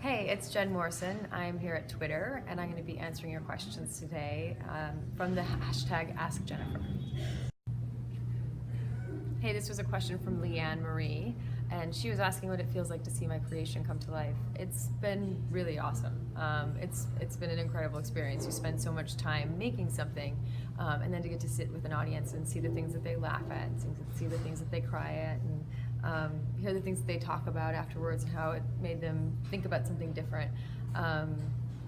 Hey, it's Jen Morrison. I'm here at Twitter, and I'm going to be answering your questions today from the hashtag AskJennifer. Hey, this was a question from Leanne Marie, and she was asking what it feels like to see my creation come to life. It's been really awesome. It's been an incredible experience. You spend so much time making something, and then to get to sit with an audience and see the things that they laugh at, and see the things that they cry at, and hear the things that they talk about afterwards and how it made them think about something different.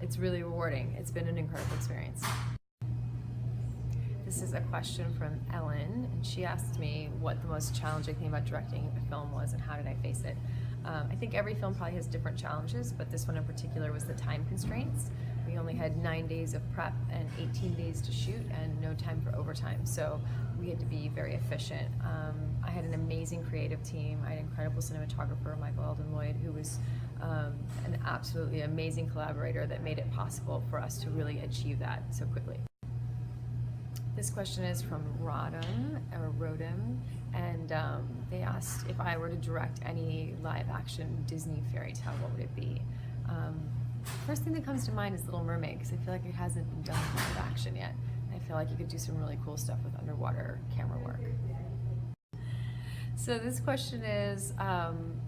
It's really rewarding. It's been an incredible experience. This is a question from Ellen, and she asked me what the most challenging thing about directing a film was and how did I face it. I think every film probably has different challenges, but this one in particular was the time constraints. We only had 9 days of prep and 18 days to shoot and no time for overtime, so we had to be very efficient. I had an amazing creative team. I had an incredible cinematographer, Michael Alden Lloyd, who was an absolutely amazing collaborator that made it possible for us to really achieve that so quickly. This question is from Rodham, and they asked if I were to direct any live-action Disney fairy tale, what would it be? First thing that comes to mind is Little Mermaid, because I feel like it hasn't been done live action yet. I feel like you could do some really cool stuff with underwater camera work. So this question is,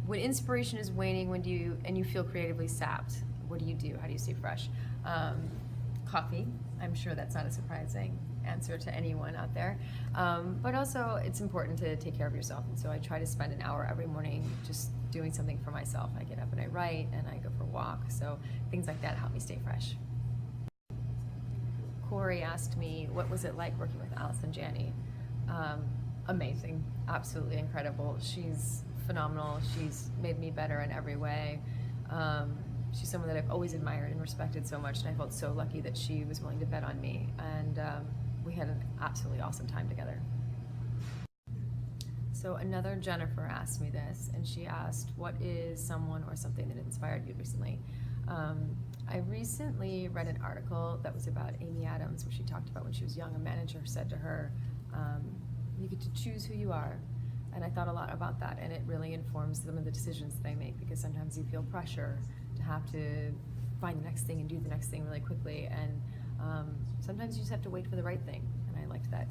when inspiration is waning, and you feel creatively sapped, what do you do? How do you stay fresh? Coffee. I'm sure that's not a surprising answer to anyone out there. But also, it's important to take care of yourself. And so I try to spend an hour every morning just doing something for myself. I get up and I write, and I go for a walk. So things like that help me stay fresh. Corey asked me, what was it like working with Allison Janney? Amazing, absolutely incredible. She's phenomenal. She's made me better in every way. She's someone that I've always admired and respected so much, and I felt so lucky that she was willing to bet on me, and we had an absolutely awesome time together. So another Jennifer asked me this, and she asked, what is someone or something that inspired you recently? I recently read an article that was about Amy Adams, where she talked about when she was young, a manager said to her, you get to choose who you are. And I thought a lot about that, and it really informs some of the decisions that I make, because sometimes you feel pressure to have to find the next thing and do the next thing really quickly, and sometimes you just have to wait for the right thing, and I liked that.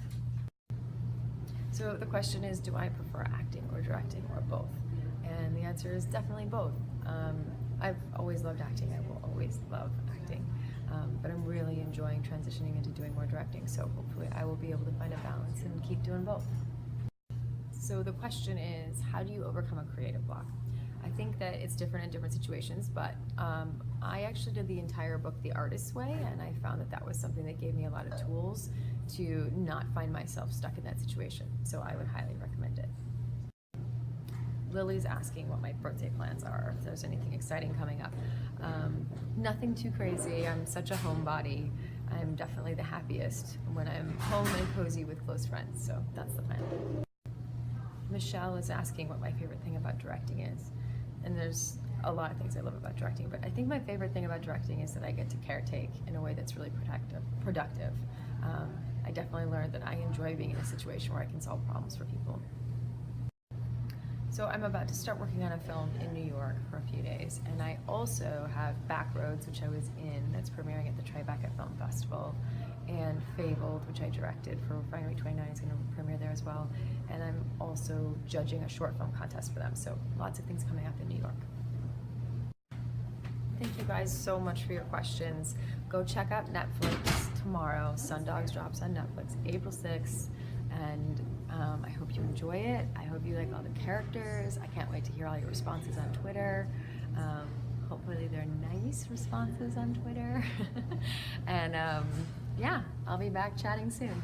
So the question is, do I prefer acting or directing or both? And the answer is definitely both. I've always loved acting. I will always love acting, but I'm really enjoying transitioning into doing more directing, so hopefully I will be able to find a balance and keep doing both. So the question is, how do you overcome a creative block? I think that it's different in different situations, but I actually did the entire book the artist's way, and I found that that was something that gave me a lot of tools to not find myself stuck in that situation, so I would highly recommend it. Lily's asking what my birthday plans are, if there's anything exciting coming up. Nothing too crazy. I'm such a homebody. I'm definitely the happiest when I'm home and cozy with close friends, so that's the plan. Michelle is asking what my favorite thing about directing is. And there's a lot of things I love about directing, but I think my favorite thing about directing is that I get to caretake in a way that's really productive. I definitely learned that I enjoy being in a situation where I can solve problems for people. So I'm about to start working on a film in New York for a few days, and I also have Backroads, which I was in, that's premiering at the Tribeca Film Festival, and Fabled, which I directed for Refinery 29, is going to premiere there as well, and I'm also judging a short film contest for them, so lots of things coming up in New York. Thank you guys so much for your questions. Go check out Netflix tomorrow. Sundogs drops on Netflix April 6th, and I hope you enjoy it. I hope you like all the characters. I can't wait to hear all your responses on Twitter. Hopefully they're nice responses on Twitter. And yeah, I'll be back chatting soon.